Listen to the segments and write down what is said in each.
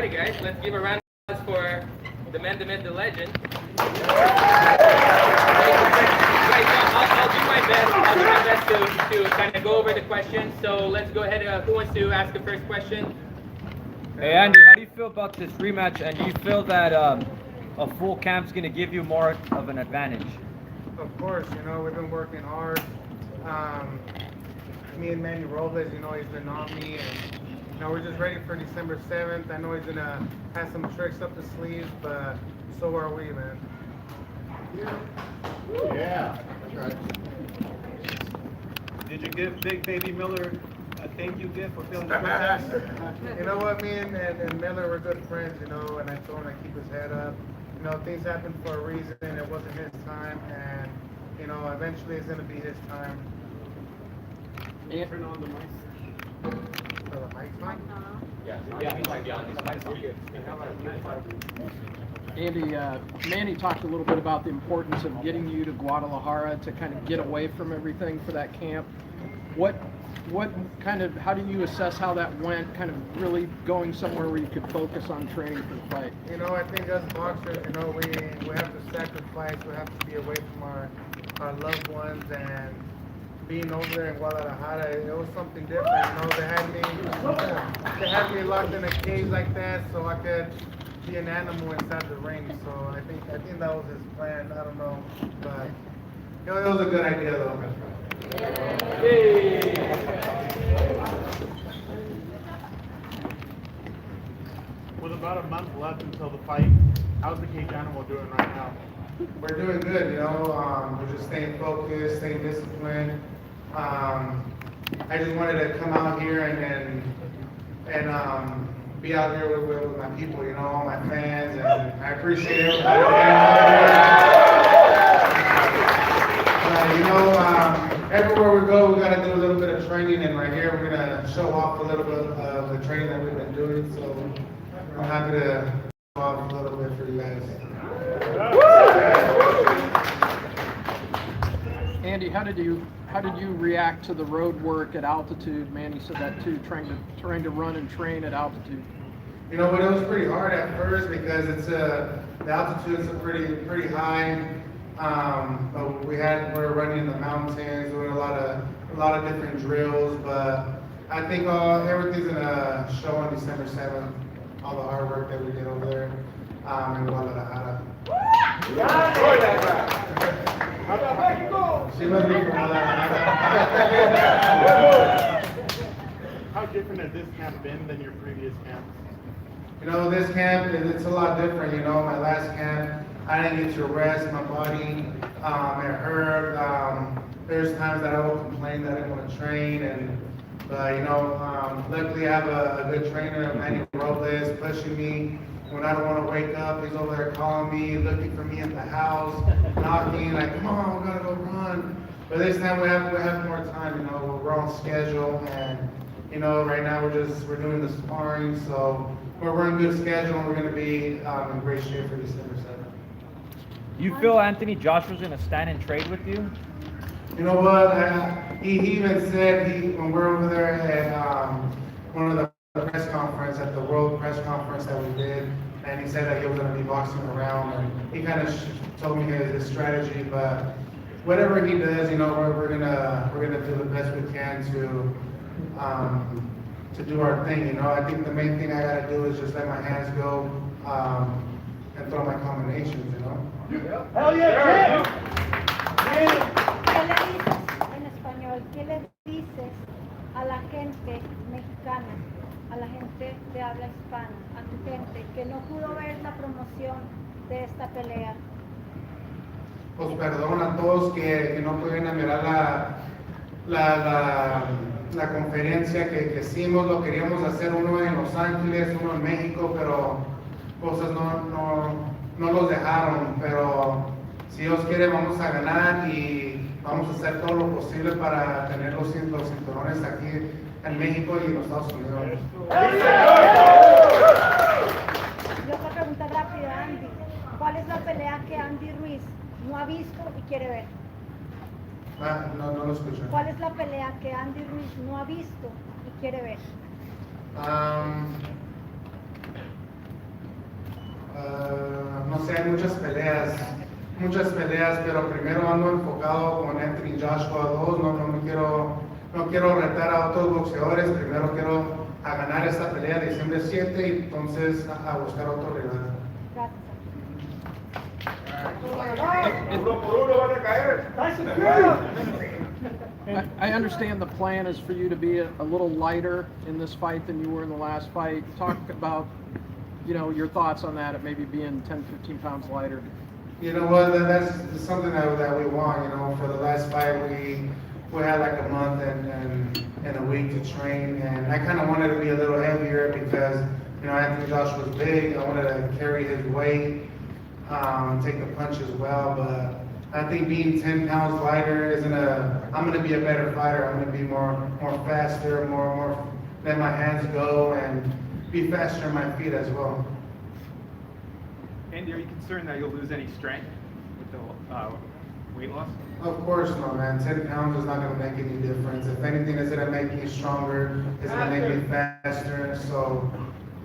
Alrighty, guys, let's give a round of applause for the man, the myth, the legend. Guys, I'll do my best. I'll do my best to kind of go over the questions. So let's go ahead. Who wants to ask the first question? Hey Andy, how do you feel about this rematch? And do you feel that a full camp's going to give you more of an advantage? Of course, we've been working hard. Me and Manny Robles, he's been on me, and we're just ready for December 7th. I know he's gonna have some tricks up his sleeves, but so are we, man. Yeah, that's right. Did you give Big Baby Miller a thank you gift for filling the contest? You know what, me and Miller were good friends, and I told him to keep his head up. Things happen for a reason. It wasn't his time, and eventually it's gonna be his time. Turn on the mic. For the mic time? Andy, Manny talked a little bit about the importance of getting you to Guadalajara to kind of get away from everything for that camp. How do you assess how that went, kind of really going somewhere where you could focus on training for the fight? I think us boxers, we have to sacrifice, we have to be away from our loved ones, and being over there in Guadalajara, it was something different. They had me locked in a cage like that so I could be an animal inside the ring. So I think that was his plan. I don't know, but it was a good idea though. With about a month left until the fight, how's the cage animal doing right now? We're doing good, we're just staying focused, staying disciplined. I just wanted to come out here and be out here with my people, all my fans, and I appreciate everybody being here. Everywhere we go, we got to do a little bit of training, and right here, we're going to show off a little bit of the training that we've been doing, so I'm happy to show off a little bit for you guys. Andy, how did you react to the road work at altitude? Manny said that too, trying to run and train at altitude. But it was pretty hard at first because the altitude is pretty high. But we're running in the mountains, doing a lot of different drills. But I think everything's gonna show on December 7th. All the hard work that we did over there in Guadalajara. She must be from Guadalajara. How different has this camp been than your previous camps? This camp, it's a lot different. My last camp, I didn't get to rest my body. It hurt. There's times that I will complain that I didn't want to train, but luckily I have a good trainer, Manny Robles, pushing me. When I don't want to wake up, he's over there calling me, looking for me at the house, knocking, like, come on, we gotta go run. But this time we have more time, we're on schedule, and right now we're doing the sparring, so we're in good schedule, and we're gonna be in great shape for December 7th. You feel Anthony Joshua's going to stand and trade with you? You know what? He even said when we're over there at one of the press conference, at the World Press Conference that we did, and he said that he was going to be boxing around, and he kind of told me his strategy. But whatever he does, we're gonna do the best we can to do our thing. I think the main thing I gotta do is just let my hands go and throw my combinations. Hell yeah! ¿Qué le dices en español? ¿Qué le dices a la gente mexicana, a la gente de habla hispana, a tu gente que no pudo ver la promoción de esta pelea? Pues perdón a todos que no pudieron mirar la conferencia que hicimos. Lo queríamos hacer uno en Los Ángeles, uno en México, pero cosas no los dejaron. Pero si Dios quiere vamos a ganar y vamos a hacer todo lo posible para tener los cinturones aquí en México y en los Estados Unidos. Y otra pregunta rápida, Andy. ¿Cuál es la pelea que Andy Ruiz no ha visto y quiere ver? No lo escuché. ¿Cuál es la pelea que Andy Ruiz no ha visto y quiere ver? No sé, hay muchas peleas, pero primero ando enfocado con Anthony Joshua 2, no quiero retar a otros boxeadores, primero quiero a ganar esta pelea de diciembre 7 y entonces a buscar otro rival. I understand the plan is for you to be a little lighter in this fight than you were in the last fight. Talk about, your thoughts on that, at maybe being 10, 15 pounds lighter. You know what? That's something that we want. For the last fight, we had like a month and a week to train, and I kind of wanted to be a little heavier because Anthony Josh was big. I wanted to carry his weight, take the punch as well. But I think being 10 pounds lighter I'm gonna be a better fighter. I'm gonna be more faster, more let my hands go and be faster on my feet as well. Andy, are you concerned that you'll lose any strength with the weight loss? Of course not, man. 10 pounds is not going to make any difference. If anything, it's going to make me stronger. It's going to make me faster. So,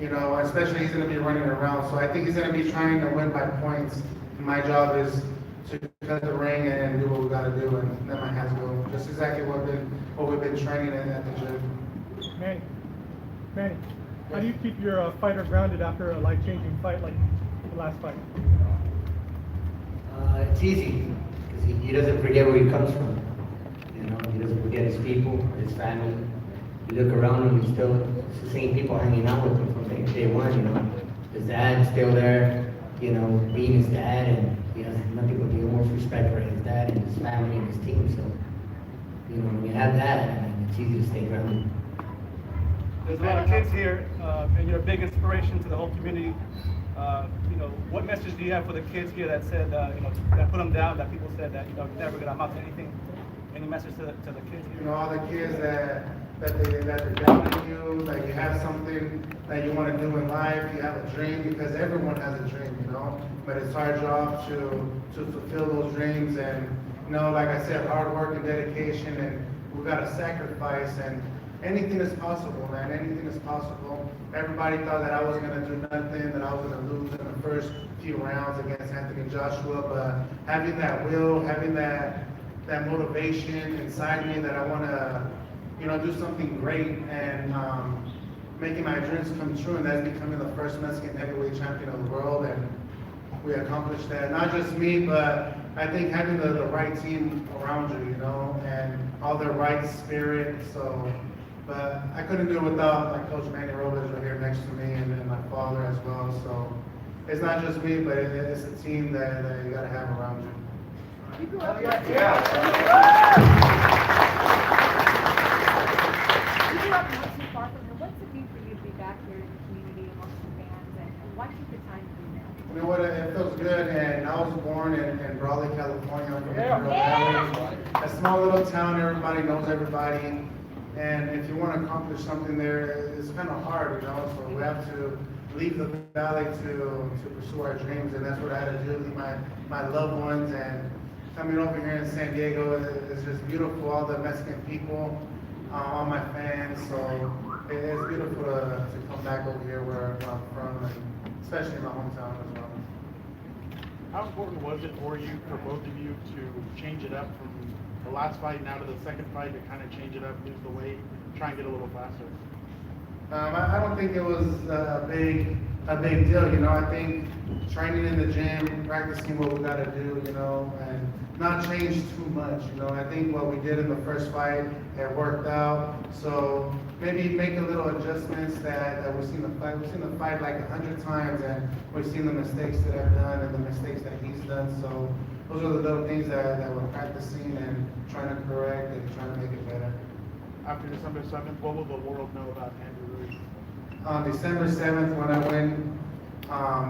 especially he's going to be running around. So I think he's going to be trying to win by points. My job is to cut the ring and do what we got to do and let my hands go. Just exactly what we've been training in at the gym. Manny, how do you keep your fighter grounded after a life-changing fight like the last fight? It's easy because he doesn't forget where he comes from. He doesn't forget his people, his family. You look around him, it's the same people hanging out with him from day one. His dad's still there, being his dad, and he has nothing but the utmost respect for his dad and his family and his team. So, when you have that, it's easy to stay grounded. There's a lot of kids here, and you're a big inspiration to the whole community. What message do you have for the kids here that said, that put them down, that people said that, never gonna amount to anything? Any message to the kids here? All the kids that they're doubting you, that you have something that you want to do in life, you have a dream, because everyone has a dream, but it's our job to fulfill those dreams, and, like I said, hard work and dedication, and we've got to sacrifice, and anything is possible, man. Anything is possible. Everybody thought that I was going to do nothing, that I was going to lose in the first few rounds against Anthony Joshua, but having that will, having that motivation inside me that I want to, do something great and making my dreams come true, and that's becoming the first Mexican heavyweight champion of the world, and we accomplished that. Not just me, but I think having the right team around you, and all the right spirit, so. But I couldn't do it without my coach Manny Robles right here next to me, and my father as well. So it's not just me, but it's a team that you got to have around you. You grew up not too far from here. What's it mean for you to be back here in the community amongst the fans, and why take the time to do that? You know what? It feels good, and I was born in Raleigh, California. I'm from the Valley, a small little town. Everybody knows everybody. And if you want to accomplish something there, it's kind of hard, so we have to leave the valley to pursue our dreams, and that's what I had to do, leave my loved ones, and coming over here in San Diego is just beautiful, all the Mexican people, all my fans, so it's beautiful to come back over here where I'm from, and especially in my hometown as well. How important was it for both of you, to change it up from the last fight now to the second fight, to kind of change it up, lose the weight, try and get a little faster? I don't think it was a big deal, I think training in the gym, practicing what we got to do, and not change too much, I think what we did in the first fight, it worked out, so maybe make a little adjustments that we've seen the fight like 100 times, and we've seen the mistakes that I've done and the mistakes that he's done, so those are the little things that we're practicing and trying to correct and trying to make it better. After December 7th, what will the world know about Andrew Ruiz? On December 7th, when I win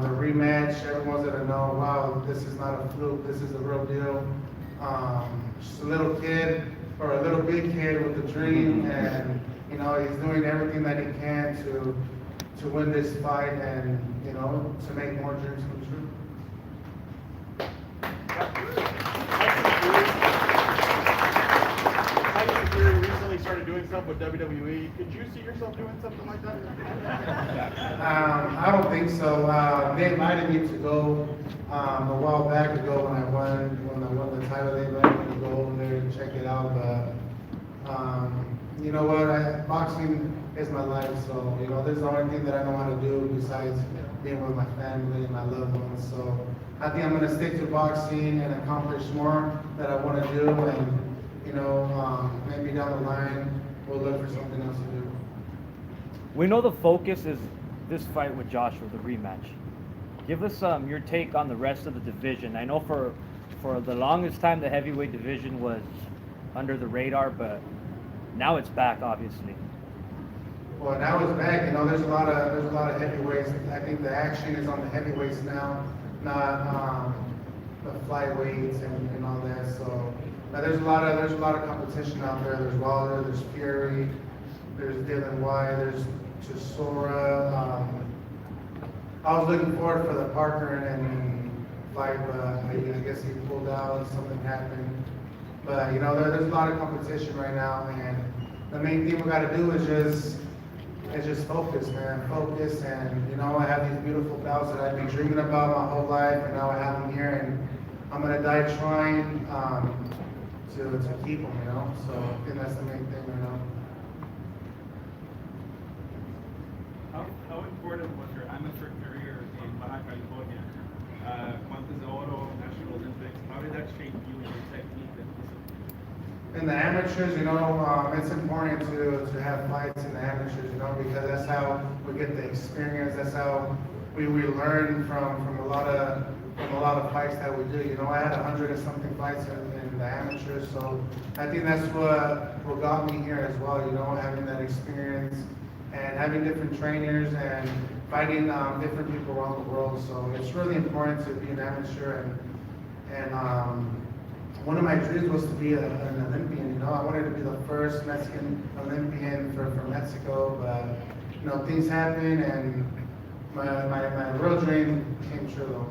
the rematch, everyone's going to know, wow, this is not a fluke, this is a real deal. Just a little kid, or a little big kid with a dream, and he's doing everything that he can to win this fight and to make more dreams come true. Tyson Fury recently recently started doing stuff with WWE. Could you see yourself doing something like that? I don't think so. They invited me to go a while back ago when I won the title. They invited me to go over there and check it out. But you know what? Boxing is my life, so you know this is the only thing that I know how to do besides being with my family and my loved ones. So I think I'm gonna stick to boxing and accomplish more that I want to do, and you know maybe down the line we'll look for something else to do. We know the focus is this fight with Joshua, the rematch. Give us your take on the rest of the division. I know for the longest time the heavyweight division was under the radar, but now it's back, obviously. Well, now it's back. You know, there's a lot of heavyweights. I think the action is on the heavyweights now, not the flyweights and all that. So there's a lot of competition out there. There's Wilder, there's Fury, there's Dylan White, there's Chisora. I was looking forward for the Parker and fight, but I guess he pulled out and something happened. But you know, there's a lot of competition right now, and the main thing we got to do is just focus, man. Focus, and you know, I have these beautiful belts that I've been dreaming about my whole life, and now I have them here, and I'm gonna die trying to keep them, you know. So I think that's the main thing right now. How important was your amateur career in Baja California? Guantes de Oro, National Olympics. How did that shape you and your technique and discipline? In the amateurs, you know, it's important to have fights in the amateurs, you know, because that's how we get the experience. That's how we learn from a lot of fights that we do. You know, I had 100 and something fights in the amateurs, so I think that's what got me here as well. You know, having that experience and having different trainers and fighting different people around the world. So it's really important to be an amateur, and one of my dreams was to be an Olympian. You know, I wanted to be the first Mexican Olympian for Mexico, but you know, things happen, and my real dream came true though.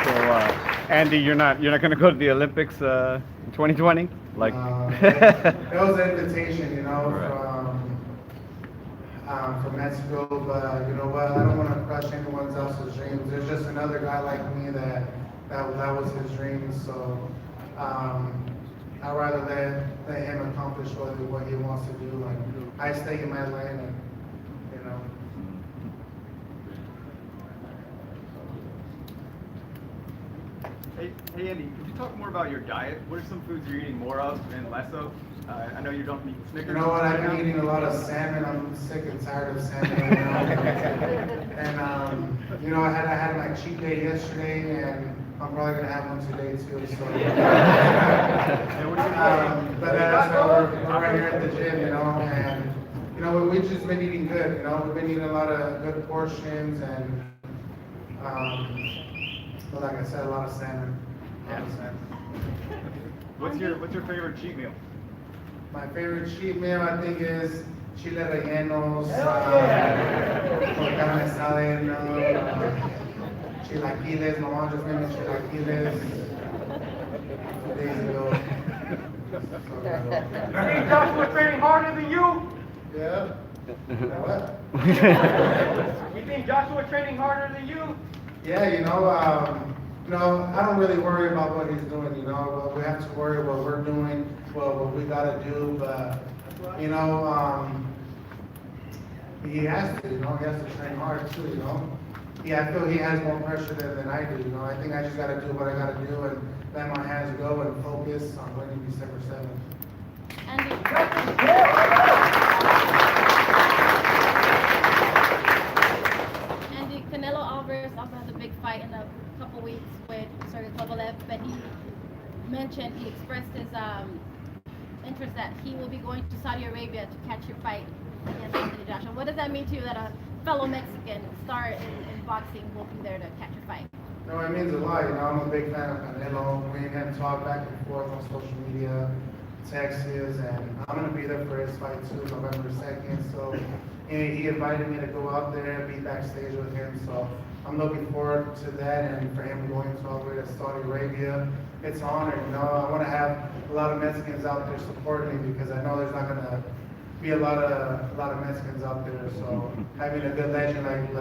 So, Andy, you're not going to go to the Olympics in 2020? Like, it was an invitation, you know, from Mexico, but you know what? I don't want to crush anyone else's dreams. There's just another guy like me that was his dream. So I'd rather let him accomplish what he wants to do, and I stay in my lane, and you know. Hey Andy, could you talk more about your diet? What are some foods you're eating more of and less of? I know you don't eat Snickers. You know what? I've been eating a lot of salmon. I'm sick and tired of salmon. You know? And you know, I had my cheat day yesterday, and I'm probably gonna have one today too. So, but that's why we're right here at the gym, you know, and you know, we've just been eating good. You know, we've been eating a lot of good portions, and but like I said, a lot of salmon. What's your favorite cheat meal? My favorite cheat meal, I think, is chile rellenos, carne asada, chilaquiles. My mom just made me chilaquiles 2 days ago. You think Joshua training harder than you? Yeah. What? You think Joshua training harder than you? Yeah, you know, I don't really worry about what he's doing, you know. We have to worry about what we're doing, what we gotta do, but, you know, he has to, you know, he has to train hard too, you know. Yeah, I feel he has more pressure than I do, you know. I think I just gotta do what I gotta do and let my hands go and focus on winning December 7th. Andy, Canelo Alvarez also has a big fight in a couple weeks with Sergey Kovalev, but he mentioned, he expressed his interest that he will be going to Saudi Arabia to catch your fight against Anthony Joshua. What does that mean to you that a fellow Mexican star in boxing will be there to catch your fight? No, it means a lot, you know. I'm a big fan of Canelo. We and him talk back and forth on social media, texts, and I'm going to be there for his fight too, November 2nd. So he invited me to go out there and be backstage with him. So I'm looking forward to that, and for him going to all the way to Saudi Arabia. It's an honor, you know. I want to have a lot of Mexicans out there supporting me because I know there's not going to be a lot of Mexicans out there. So having a good legend like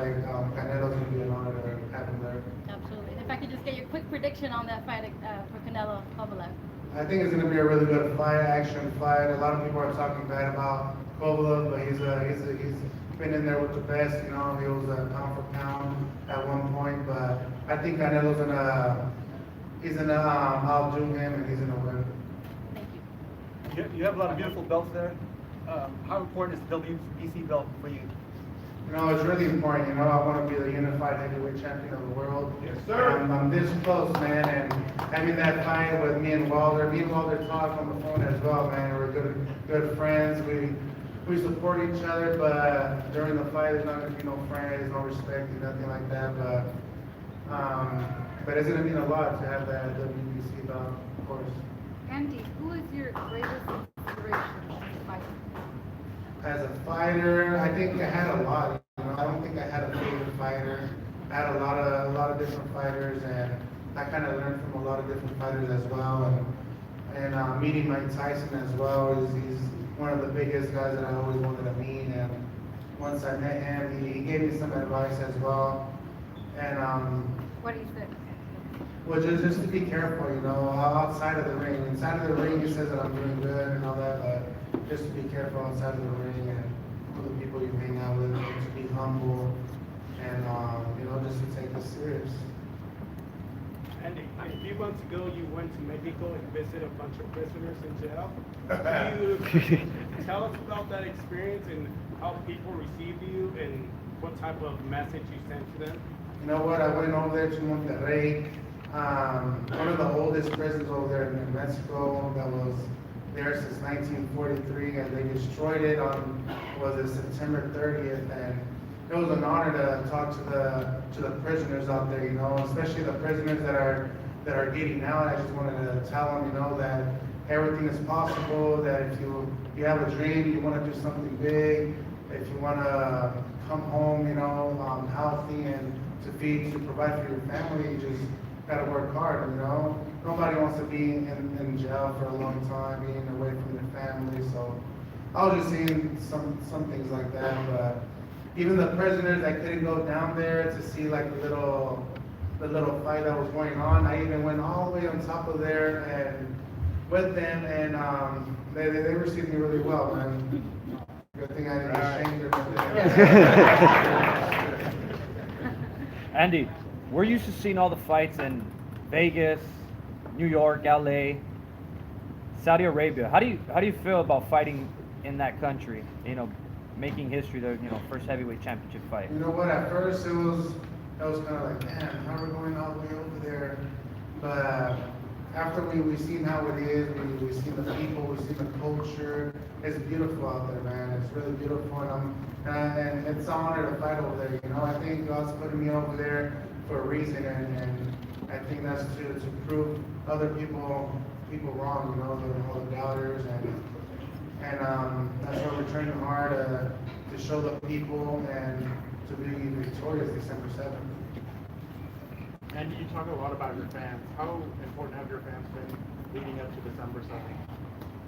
Canelo's going to be an honor to have him there. Absolutely. If I could just get your quick prediction on that fight for Canelo Kovalev. I think it's going to be a really good fight, action fight. A lot of people are talking bad about Kovalev, but he's been in there with the best. You know, he was pound for pound at one point, but I think Canelo's gonna outdo him, and he's gonna win. Thank you. You have a lot of beautiful belts there. How important is the WBC belt for you? You know, it's really important. You know, I want to be the unified heavyweight champion of the world. Yes, sir. I'm this close, man, and having that fight with me and Wilder talk on the phone as well, man. We're good friends. We support each other, but during the fight, there's not going to be no friends, no respect, nothing like that. But it's going to mean a lot to have that WBC belt, of course. Andy, who is your greatest inspiration in fighting? As a fighter, I think I had a lot. You know, I don't think I had a favorite fighter. I had a lot of different fighters, and I kind of learned from a lot of different fighters as well. And meeting Mike Tyson as well, he's one of the biggest guys that I always wanted to meet. And once I met him, he gave me some advice as well. And What do you say? well, just to be careful, you know, outside of the ring. Inside of the ring, he says that I'm doing good and all that, but just to be careful outside of the ring and with the people you hang out with, to be humble and, you know, just to take this serious. Andy, a few months ago, you went to Mexico and visited a bunch of prisoners in jail. Can you tell us about that experience and how people received you and what type of message you sent to them? You know what, I went over there to Monterrey, one of the oldest prisons over there in Mexico that was there since 1943, and they destroyed it on, was it September 30th, and it was an honor to talk to the prisoners out there, you know, especially the prisoners that are getting out. I just wanted to tell them, you know, that everything is possible, that if you have a dream, you want to do something big, if you want to come home, you know, healthy and to provide for your family, you just got to work hard, you know. Nobody wants to be in jail for a long time, being away from their family, so I was just seeing some things like that, but even the prisoners that couldn't go down there to see like the little fight that was going on, I even went all the way on top of there and with them, and they received me really well, man. Good thing I didn't get shamed or nothing. Andy, we're used to seeing all the fights in Vegas, New York, LA, Saudi Arabia. How do you feel about fighting in that country? You know, making history, the first heavyweight championship fight. You know what? At first it was kind of like, man, how are we going all the way over there? But after we seen how it is, we seen the people, we seen the culture. It's beautiful out there, man. It's really beautiful, and it's an honor to fight over there. You know, I think God's putting me over there for a reason, and I think that's to prove other people wrong. You know, all the doubters, and that's why we're training hard to show the people and to be victorious December 7th. And you talk a lot about your fans. How important have your fans been leading up to December 7th?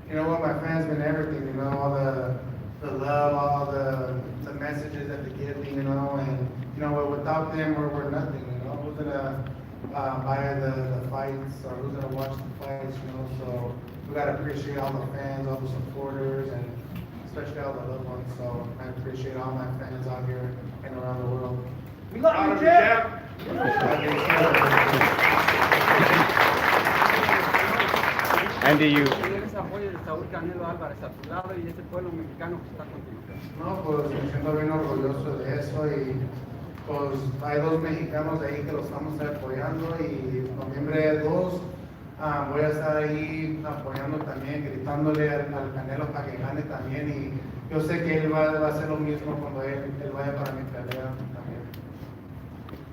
You know what, my fans been everything, you know, all the love, all the messages that they give me, you know, and, you know, without them, we're nothing, you know. Who's gonna buy the fights, or who's gonna watch the fights, you know, so we gotta appreciate all the fans, all the supporters, and especially all the loved ones, so I appreciate all my fans out here and around the world. We love you, Jeff! Andy, you. No, pues me siento bien orgulloso de eso y pues hay dos mexicanos ahí que los estamos apoyando y noviembre 2 voy a estar ahí apoyando también, gritándole al Canelo para que gane también y yo sé que él va a hacer lo mismo cuando él vaya para mi pelea también.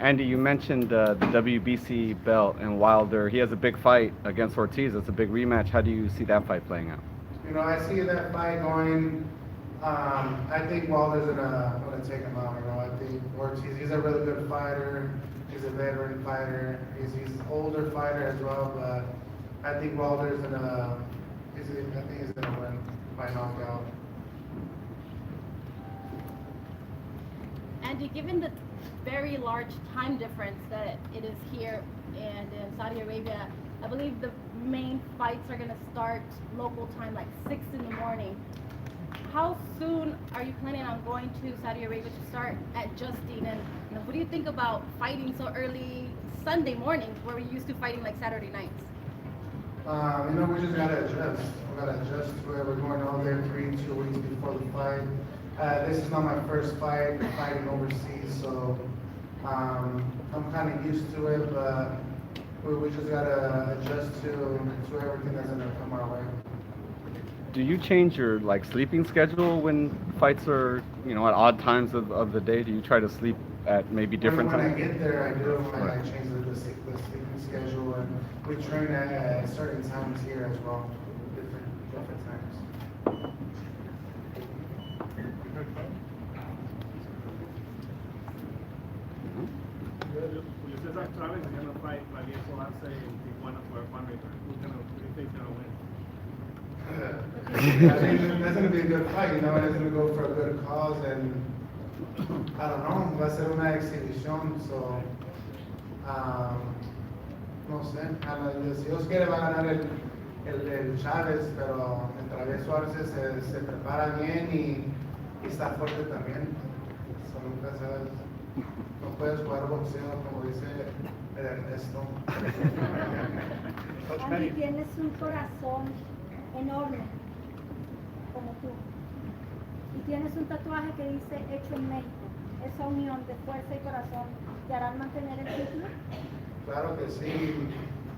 Andy, you mentioned the WBC belt and Wilder. He has a big fight against Ortiz. It's a big rematch. How do you see that fight playing out? You know, I see that fight going I think Wilder's gonna take him out. You know, I think he's a really good fighter. He's a veteran fighter. He's an older fighter as well, but I think Wilder's gonna. I think he's gonna win by knockout. Andy, given the very large time difference that it is here and in Saudi Arabia, I believe the main fights are going to start local time, like 6 in the morning. How soon are you planning on going to Saudi Arabia to start adjusting? And what do you think about fighting so early Sunday mornings, where we used to fighting like Saturday nights? We just gotta adjust. We gotta adjust to it. We're going all there 2 weeks before the fight. This is not my first fight fighting overseas, so I'm kind of used to it, but we just gotta adjust to everything that's gonna come our way. Do you change your sleeping schedule when fights are at odd times of the day? Do you try to sleep at maybe different when times? I get there, I do. I change the sleeping schedule, and we train at certain times here as well, different times. Ustedes actuales are going to fight Valiente Arce in Tijuana for a fundraiser. Who do you think is going to win? I think that's going to be a good fight, It's going to go for a good cause, and I don't know, va a ser una exhibición, so, no sé, si Dios quiere va a ganar el Chávez, pero el Travieso Arce se prepara bien y está fuerte también, so, nunca sabes, no puedes jugar boxeo como dice el Ernesto. Andy, tienes un corazón enorme, como tú. Y tienes un tatuaje que dice hecho en México. Esa unión de fuerza y corazón, ¿te harán mantener el título? Claro que sí.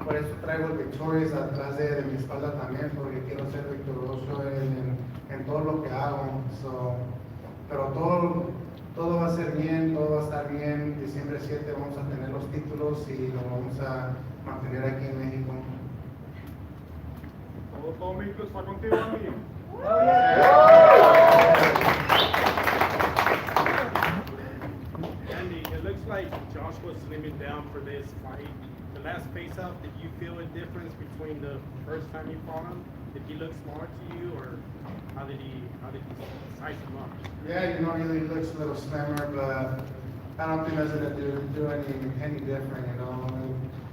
Por eso traigo el Victorious atrás de mi espalda también, porque quiero ser victorioso en todo lo que hago. Pero todo va a ser bien, todo va a estar bien. Diciembre 7 vamos a tener los títulos y los vamos a mantener aquí en México. Todo México está contigo, amigo. Andy, it looks like Josh was slimming down for this fight. The last face-off, did you feel a difference between the first time you fought him? Did he look smaller to you, or how did he size him up? Yeah, he looks a little slimmer, but I don't think that's gonna do any different,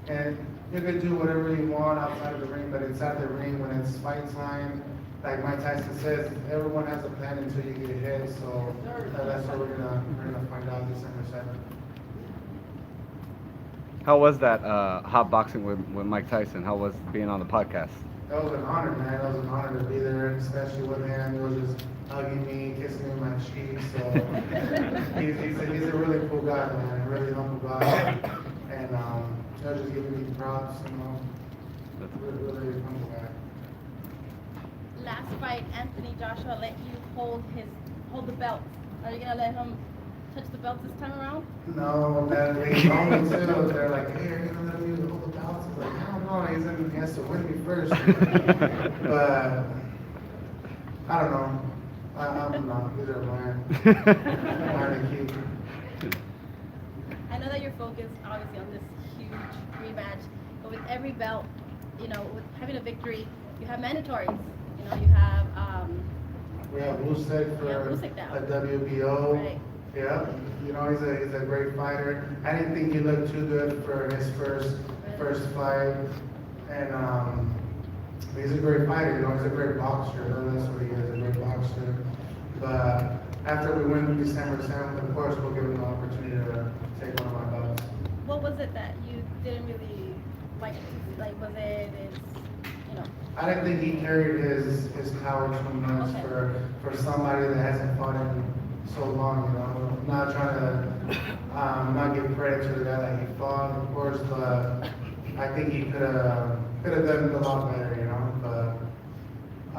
And you can do whatever you want outside of the ring, but inside the ring, when it's fight time, like Mike Tyson says, everyone has a plan until you get hit. So that's what we're gonna find out December 7th. How was that hot boxing with Mike Tyson? How was being on the podcast? That was an honor, man. That was an honor to be there, especially with him. He was just hugging me, kissing me on my cheek. So he's a really cool guy, man. A really humble guy, and he was just giving me props. Really humble guy. Last fight, Anthony Joshua let you hold the belts. Are you gonna let him touch the belts this time around? No, man, they told me too. They're like, hey, are you gonna let me hold the belts? I was like, I don't know. He has to win me first. But I don't know. I'm not. These are mine. Mine to keep. I know that you're focused obviously on this huge rematch, but with every belt, with having a victory, you have mandatories. You have we have Usyk for a WBO. Right. Yeah, he's a great fighter. I didn't think he looked too good for his first fight, and he's a great fighter. He's a great boxer. That's what he is, a great boxer. But after we win December 7th, of course, we'll give him the opportunity to take one of my belts. What was it that you didn't really like? Was it I didn't think he carried his power too much for somebody that hasn't fought in so long, I'm not trying to not give credit to the guy that he fought, of course, but I think he could have done a lot better, but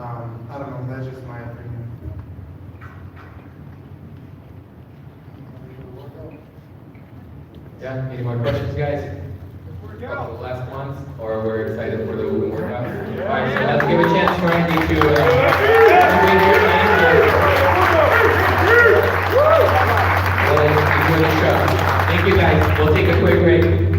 I don't know, that's just my opinion. Yeah, any more questions, guys? Couple of last ones, or we're excited for the workout? All right, so let's give a chance for Andy to the show. Thank you guys. We'll take a quick break.